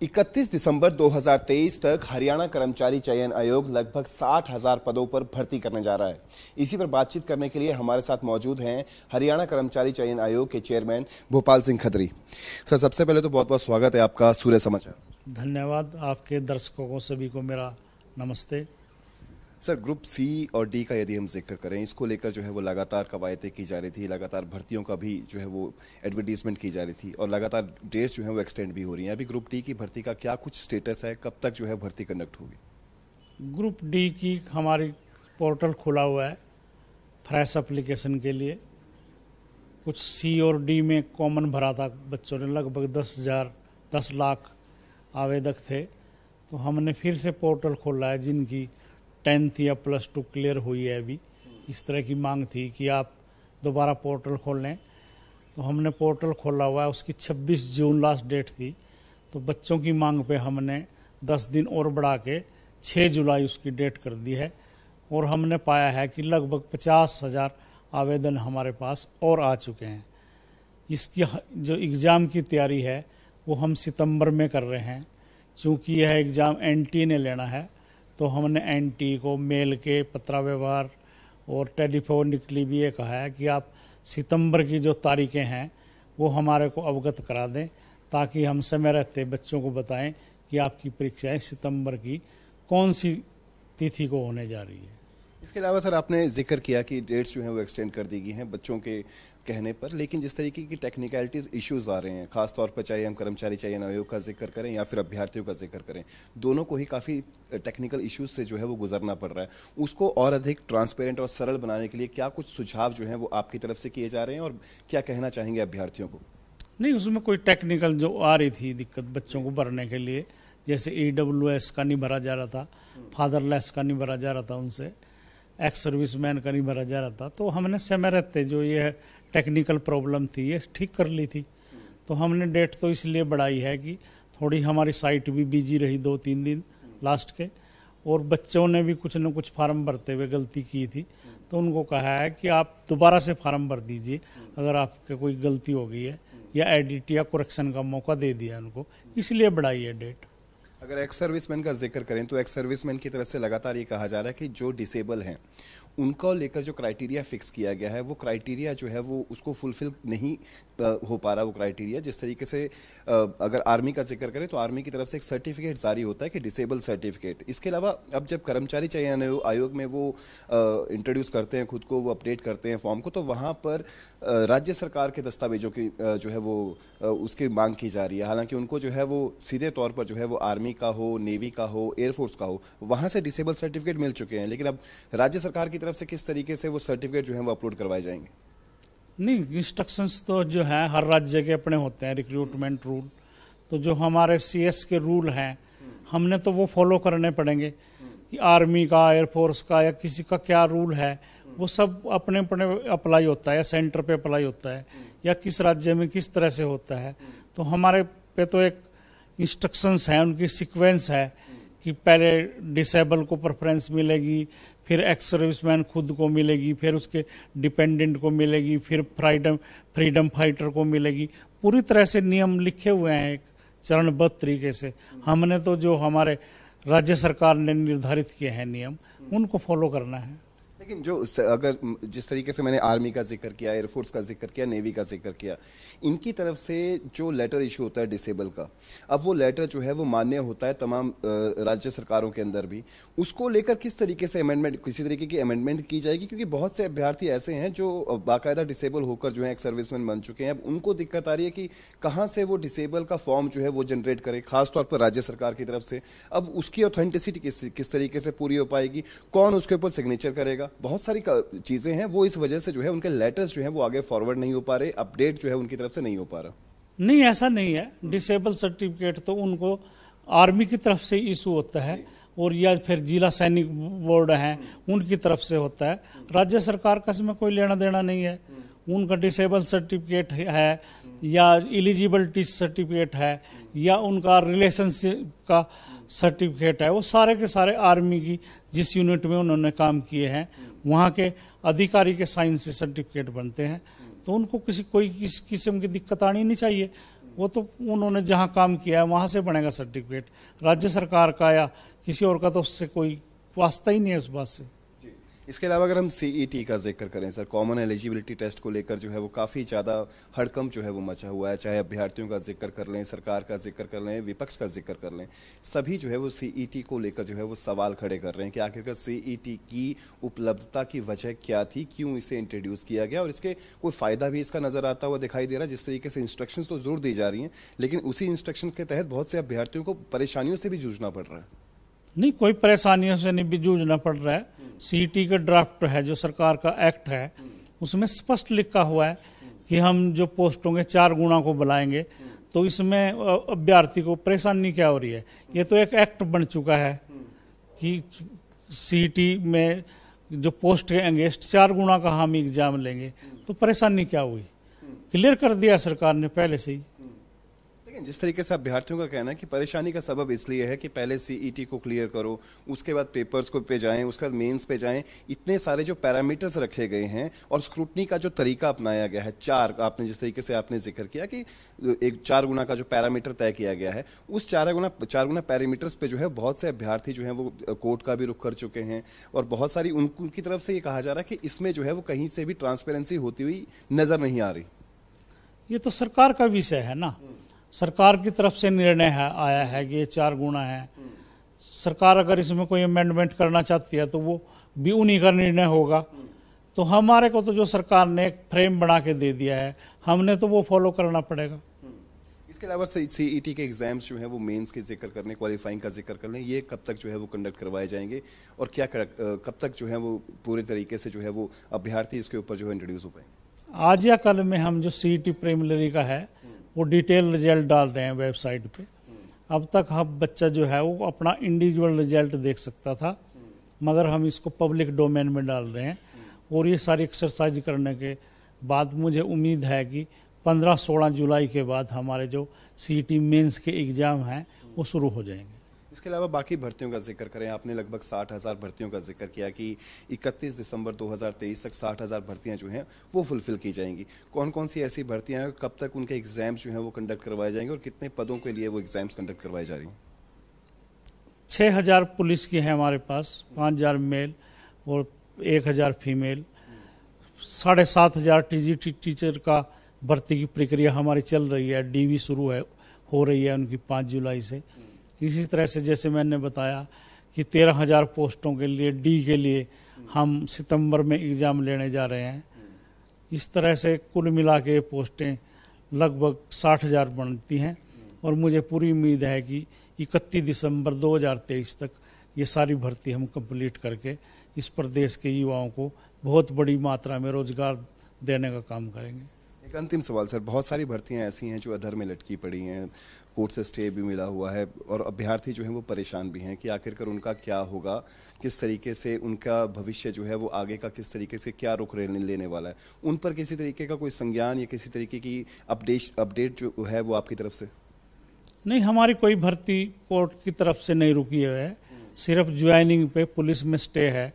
31 दिसंबर 2023 तक हरियाणा कर्मचारी चयन आयोग लगभग 60,000 पदों पर भर्ती करने जा रहा है। इसी पर बातचीत करने के लिए हमारे साथ मौजूद हैं हरियाणा कर्मचारी चयन आयोग के चेयरमैन भोपाल सिंह खत्री। सर, सबसे पहले तो बहुत बहुत स्वागत है आपका सूर्य समाचार। धन्यवाद। आपके दर्शकों को सभी को मेरा नमस्ते। सर, ग्रुप सी और डी का यदि हम जिक्र करें, इसको लेकर जो है वो लगातार कवायदें की जा रही थी, लगातार भर्तियों का भी जो है वो एडवर्टीजमेंट की जा रही थी और लगातार डेट्स जो है वो एक्सटेंड भी हो रही हैं। अभी ग्रुप डी की भर्ती का क्या कुछ स्टेटस है, कब तक जो है भर्ती कंडक्ट होगी? ग्रुप डी की हमारी पोर्टल खुला हुआ है फ्रेश एप्लीकेशन के लिए। कुछ सी और डी में कॉमन भरा था बच्चों ने, लगभग 10 लाख आवेदक थे। तो हमने फिर से पोर्टल खोला है जिनकी 10th या +2 क्लियर हुई है। अभी इस तरह की मांग थी कि आप दोबारा पोर्टल खोल लें, तो हमने पोर्टल खोला हुआ है। उसकी 26 जून लास्ट डेट थी, तो बच्चों की मांग पे हमने 10 दिन और बढ़ा के 6 जुलाई उसकी डेट कर दी है। और हमने पाया है कि लगभग 50,000 आवेदन हमारे पास और आ चुके हैं। इसकी जो एग्ज़ाम की तैयारी है वो हम सितंबर में कर रहे हैं। चूँकि यह एग्ज़ाम NT ने लेना है, तो हमने NT को मेल के पत्र व्यवहार और टेलीफोनिकली भी ये कहा है कि आप सितंबर की जो तारीखें हैं वो हमारे को अवगत करा दें, ताकि हम समय रहते बच्चों को बताएं कि आपकी परीक्षाएं सितंबर की कौन सी तिथि को होने जा रही है। इसके अलावा सर, आपने जिक्र किया कि डेट्स जो हैं वो एक्सटेंड कर दी गई हैं बच्चों के कहने पर, लेकिन जिस तरीके की टेक्निकलिटीज इश्यूज आ रहे हैं, खासतौर पर चाहे हम कर्मचारी चयन आयोग का जिक्र करें या फिर अभ्यर्थियों का जिक्र करें, दोनों को ही काफ़ी टेक्निकल इश्यूज से जो है वो गुजरना पड़ रहा है। उसको और अधिक ट्रांसपेरेंट और सरल बनाने के लिए क्या कुछ सुझाव जो हैं वो आपकी तरफ से किए जा रहे हैं और क्या कहना चाहेंगे अभ्यर्थियों को? नहीं, उसमें कोई टेक्निकल जो आ रही थी दिक्कत बच्चों को भरने के लिए, जैसे EWS का नहीं भरा जा रहा था, फादरलेस का नहीं भरा जा रहा था, उनसे एक्स सर्विसमैन का नहीं भरा जा रहा था, तो हमने समय रहते जो ये टेक्निकल प्रॉब्लम थी ये ठीक कर ली थी। तो हमने डेट तो इसलिए बढ़ाई है कि थोड़ी हमारी साइट भी बिजी रही 2-3 दिन लास्ट के, और बच्चों ने भी कुछ न कुछ फार्म भरते हुए गलती की थी, तो उनको कहा है कि आप दोबारा से फार्म भर दीजिए अगर आपके कोई गलती हो गई है, या एडिट या करेक्शन का मौका दे दिया उनको, इसलिए बढ़ाई है डेट। अगर एक्स सर्विसमैन का जिक्र करें तो एक्स सर्विसमैन की तरफ से लगातार ये कहा जा रहा है कि जो डिसेबल हैं उनको लेकर जो क्राइटेरिया फिक्स किया गया है वो क्राइटेरिया जो है वो उसको फुलफिल नहीं हो पा रहा वो क्राइटेरिया। जिस तरीके से अगर आर्मी का जिक्र करें तो आर्मी की तरफ से एक सर्टिफिकेट जारी होता है कि डिसेबल सर्टिफिकेट। इसके अलावा अब जब कर्मचारी चयन आयोग में वो इंट्रोड्यूस करते हैं खुद को, वो अपडेट करते हैं फॉर्म को, तो वहाँ पर राज्य सरकार के दस्तावेजों की जो है वो उसकी मांग की जा रही है। हालांकि उनको जो है वो सीधे तौर पर जो है वो आर्मी का हो, नेवी का हो, एयरफोर्स का हो, वहाँ से डिसेबल सर्टिफिकेट मिल चुके हैं, लेकिन अब राज्य सरकार की तरफ से किस तरीके से वो सर्टिफिकेट जो है वो अपलोड करवाए जाएंगे? नहीं, इंस्ट्रक्शंस तो जो है हर राज्य के अपने होते हैं, रिक्रूटमेंट रूल। तो जो हमारे CS के रूल हैं हमने तो वो फॉलो करने पड़ेंगे कि आर्मी का, एयरफोर्स का या किसी का क्या रूल है, वो सब अपने अपने अप्लाई होता है, या सेंटर पे अप्लाई होता है, या किस राज्य में किस तरह से होता है। तो हमारे पे तो एक इंस्ट्रक्शंस हैं, उनकी सीक्वेंस है कि पहले डिसेबल को प्रेफरेंस मिलेगी, फिर एक्स सर्विसमैन खुद को मिलेगी, फिर उसके डिपेंडेंट को मिलेगी, फिर फ्रीडम फाइटर को मिलेगी। पूरी तरह से नियम लिखे हुए हैं एक चरणबद्ध तरीके से। हमने तो जो हमारे राज्य सरकार ने निर्धारित किए हैं नियम, उनको फॉलो करना है। लेकिन जो अगर जिस तरीके से मैंने आर्मी का जिक्र किया, एयरफोर्स का जिक्र किया, नेवी का जिक्र किया, इनकी तरफ से जो लेटर इशू होता है डिसेबल का, अब वो लेटर जो है वो मान्य होता है तमाम राज्य सरकारों के अंदर भी। उसको लेकर किस तरीके से अमेंडमेंट, किसी तरीके की अमेंडमेंट की जाएगी? क्योंकि बहुत से अभ्यर्थी ऐसे हैं जो बाकायदा डिसेबल होकर जो है एक सर्विसमैन बन चुके हैं। अब उनको दिक्कत आ रही है कि कहाँ से वो डिसेबल का फॉर्म जो है वो जनरेट करे, खासतौर पर राज्य सरकार की तरफ से। अब उसकी ऑथेंटिसिटी किस तरीके से पूरी हो पाएगी, कौन उसके ऊपर सिग्नेचर करेगा, बहुत सारी चीजें हैं। वो इस वजह से जो है उनके लेटर्स जो है वो आगे फॉरवर्ड नहीं हो पा रहे, अपडेट जो है उनकी तरफ से नहीं हो पा रहा। नहीं, ऐसा नहीं है। डिसेबल सर्टिफिकेट तो उनको आर्मी की तरफ से इशू होता है, और या फिर जिला सैनिक बोर्ड हैं उनकी तरफ से होता है। राज्य सरकार का इसमें कोई लेना देना नहीं है। उनका डिसेबल सर्टिफिकेट है या एलिजिबिलिटी सर्टिफिकेट है या उनका रिलेशनशिप का सर्टिफिकेट है, वो सारे के सारे आर्मी की जिस यूनिट में उन्होंने काम किए हैं वहाँ के अधिकारी के साइन से सर्टिफिकेट बनते हैं। तो उनको किसी किस्म की दिक्कत आनी नहीं चाहिए। वो तो उन्होंने जहाँ काम किया है वहाँ से बनेगा सर्टिफिकेट, राज्य सरकार का या किसी और का तो उससे कोई वास्ता ही नहीं है उस बात से। इसके अलावा अगर हम सीईटी का जिक्र करें सर, कॉमन एलिजिबिलिटी टेस्ट को लेकर जो है वो काफ़ी ज़्यादा हड़कंप जो है वो मचा हुआ है, चाहे अभ्यर्थियों का जिक्र कर लें, सरकार का जिक्र कर लें, विपक्ष का जिक्र कर लें, सभी जो है वो सीईटी को लेकर जो है वो सवाल खड़े कर रहे हैं कि आखिरकार सीईटी की उपलब्धता की वजह क्या थी, क्यों इसे इंट्रोड्यूस किया गया और इसके कोई फ़ायदा भी इसका नज़र आता हुआ दिखाई दे रहा है। जिस तरीके से इंस्ट्रक्शंस तो ज़रूर दी जा रही हैं, लेकिन उसी इंस्ट्रक्शन के तहत बहुत से अभ्यर्थियों को परेशानियों से भी जूझना पड़ रहा है। नहीं, कोई परेशानियों से नहीं भी जूझना पड़ रहा है। सीईटी का ड्राफ्ट है जो सरकार का एक्ट है, उसमें स्पष्ट लिखा हुआ है कि हम जो पोस्ट होंगे 4 गुना को बुलाएंगे, तो इसमें अभ्यर्थी को परेशानी क्या हो रही है? ये तो एक एक्ट बन चुका है कि सीईटी में जो पोस्ट के अगेंस्ट 4 गुना का हम एग्जाम लेंगे, तो परेशानी क्या हुई? क्लियर कर दिया सरकार ने पहले से ही। जिस तरीके से अभ्यर्थियों का कहना है कि परेशानी का सबब इसलिए है कि पहले सीईटी को क्लियर करो, उसके बाद पेपर्स को पे जाएं, उसके बाद मेंस पे जाएं, इतने सारे जो पैरामीटर्स रखे गए हैं और स्क्रूटनी का जो तरीका अपनाया गया है, 4 आपने जिस तरीके से आपने जिक्र किया कि एक 4 गुना का जो पैरामीटर तय किया गया है, उस 4 गुना पैरामीटर्स पे जो है बहुत से अभ्यर्थी जो है वो कोर्ट का भी रुख कर चुके हैं और बहुत सारी उनकी तरफ से ये कहा जा रहा है कि इसमें जो है वो कहीं से भी ट्रांसपेरेंसी होती हुई नजर नहीं आ रही। ये तो सरकार का विषय है ना, सरकार की तरफ से निर्णय आया है कि ये 4 गुना है। सरकार अगर इसमें कोई अमेंडमेंट करना चाहती है तो वो भी उन्हीं का निर्णय होगा। तो हमारे को तो जो सरकार ने एक फ्रेम बना के दे दिया है, हमने तो वो फॉलो करना पड़ेगा। इसके अलावा सीईटी के एग्जाम्स जो है वो मेंस के जिक्र करने, क्वालिफाइंग का जिक्र करने, ये कब तक जो है वो कंडक्ट करवाए जाएंगे और क्या कब तक जो है वो पूरे तरीके से जो है वो अभ्यर्थी इसके ऊपर जो है इंट्रोड्यूस हो पाएंगे? आज या कल में हम जो सीईटी प्रीलिमिनरी का है वो डिटेल रिजल्ट डाल रहे हैं वेबसाइट पे। अब तक हम बच्चा जो है वो अपना इंडिविजुअल रिजल्ट देख सकता था, मगर हम इसको पब्लिक डोमेन में डाल रहे हैं और ये सारी एक्सरसाइज करने के बाद मुझे उम्मीद है कि 15-16 जुलाई के बाद हमारे जो सीईटी मेंस के एग्ज़ाम हैं वो शुरू हो जाएंगे। इसके अलावा बाकी भर्तियों का जिक्र करें, आपने लगभग 60,000 भर्तियों का जिक्र किया कि 31 दिसंबर 2023 तक 60,000 भर्तियां जो हैं वो फुलफिल की जाएंगी। कौन कौन सी ऐसी भर्तियां हैं, कब तक उनके एग्जाम्स जो हैं वो कंडक्ट करवाए जाएंगे और कितने पदों के लिए वो एग्जाम्स कंडक्ट करवाई जा रही हैं? 6,000 पुलिस की है हमारे पास, 5,000 मेल और 1,000 फीमेल। 7,500 टीजीटी टीचर का भर्ती की प्रक्रिया हमारी चल रही है, डीवी शुरू है हो रही है उनकी 5 जुलाई से। इसी तरह से जैसे मैंने बताया कि 13,000 पोस्टों के लिए डी के लिए हम सितंबर में एग्ज़ाम लेने जा रहे हैं। इस तरह से कुल मिला के पोस्टें लगभग 60,000 बनती हैं और मुझे पूरी उम्मीद है कि 31 दिसंबर 2023 तक ये सारी भर्ती हम कंप्लीट करके इस प्रदेश के युवाओं को बहुत बड़ी मात्रा में रोजगार देने का काम करेंगे। एक अंतिम सवाल सर, बहुत सारी भर्तियां ऐसी हैं जो अधर में लटकी पड़ी हैं, कोर्ट से स्टे भी मिला हुआ है और अभ्यर्थी जो हैं वो परेशान भी हैं कि आखिरकार उनका क्या होगा, किस तरीके से उनका भविष्य जो है वो आगे का किस तरीके से क्या रुख लेने वाला है। उन पर किसी तरीके का कोई संज्ञान या किसी तरीके की अपडेट जो है वो आपकी तरफ से? नहीं, हमारी कोई भर्ती कोर्ट की तरफ से नहीं रुकी है, सिर्फ ज्वाइनिंग पे पुलिस में स्टे है।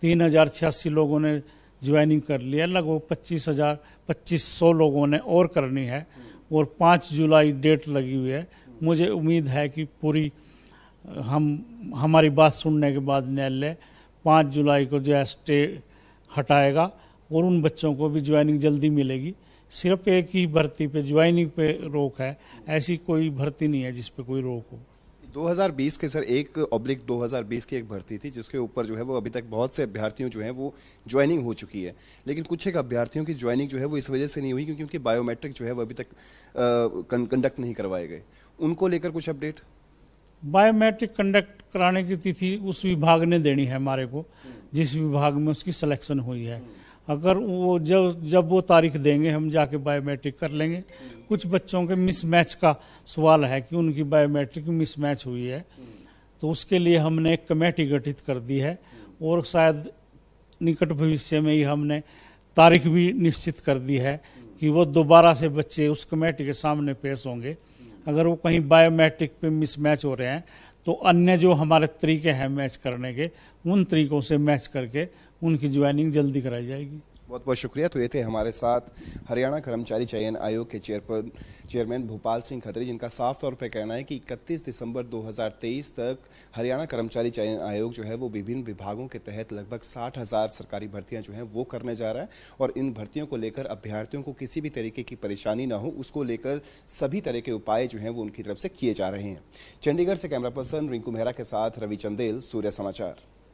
3,086 लोगों ने ज्वाइनिंग कर लिया, लगभग 25,100 लोगों ने और करनी है और 5 जुलाई डेट लगी हुई है। मुझे उम्मीद है कि पूरी हमारी बात सुनने के बाद न्यायालय 5 जुलाई को जो है स्टे हटाएगा और उन बच्चों को भी ज्वाइनिंग जल्दी मिलेगी। सिर्फ एक ही भर्ती पे ज्वाइनिंग पे रोक है, ऐसी कोई भर्ती नहीं है जिस पे कोई रोक हो। 2020 के सर 1/2020 की एक भर्ती थी जिसके ऊपर जो है वो अभी तक बहुत से अभ्यर्थियों जो है वो ज्वाइनिंग हो चुकी है, लेकिन कुछ एक अभ्यर्थियों की ज्वाइनिंग जो है वो इस वजह से नहीं हुई क्योंकि उनके बायोमेट्रिक जो है वो अभी तक कंडक्ट नहीं करवाए गए। उनको लेकर कुछ अपडेट? बायोमेट्रिक कंडक्ट कराने की तिथि उस विभाग ने देनी है हमारे को, जिस विभाग में उसकी सिलेक्शन हुई है। अगर वो जब वो तारीख देंगे हम जाके बायोमेट्रिक कर लेंगे। कुछ बच्चों के मिसमैच का सवाल है कि उनकी बायोमेट्रिक मिसमैच हुई है, तो उसके लिए हमने एक कमेटी गठित कर दी है और शायद निकट भविष्य में ही हमने तारीख भी निश्चित कर दी है कि वो दोबारा से बच्चे उस कमेटी के सामने पेश होंगे। अगर वो कहीं बायोमेट्रिक पे मिसमैच हो रहे हैं तो अन्य जो हमारे तरीके हैं मैच करने के, उन तरीकों से मैच करके उनकी ज्वाइनिंग जल्दी कराई जाएगी। बहुत बहुत शुक्रिया। तो ये थे हमारे साथ हरियाणा कर्मचारी चयन आयोग के चेयरमैन भूपाल सिंह खत्री, जिनका साफ तौर पर कहना है कि 31 दिसंबर 2023 तक हरियाणा कर्मचारी चयन आयोग जो है वो विभिन्न विभागों के तहत लगभग 60,000 सरकारी भर्तियां जो हैं वो करने जा रहा है, और इन भर्तियों को लेकर अभ्यर्थियों को किसी भी तरीके की परेशानी ना हो, उसको लेकर सभी तरह के उपाय जो हैं वो उनकी तरफ से किए जा रहे हैं। चंडीगढ़ से कैमरा पर्सन रिंकू मेहरा के साथ रवि चंदेल, सूर्य समाचार।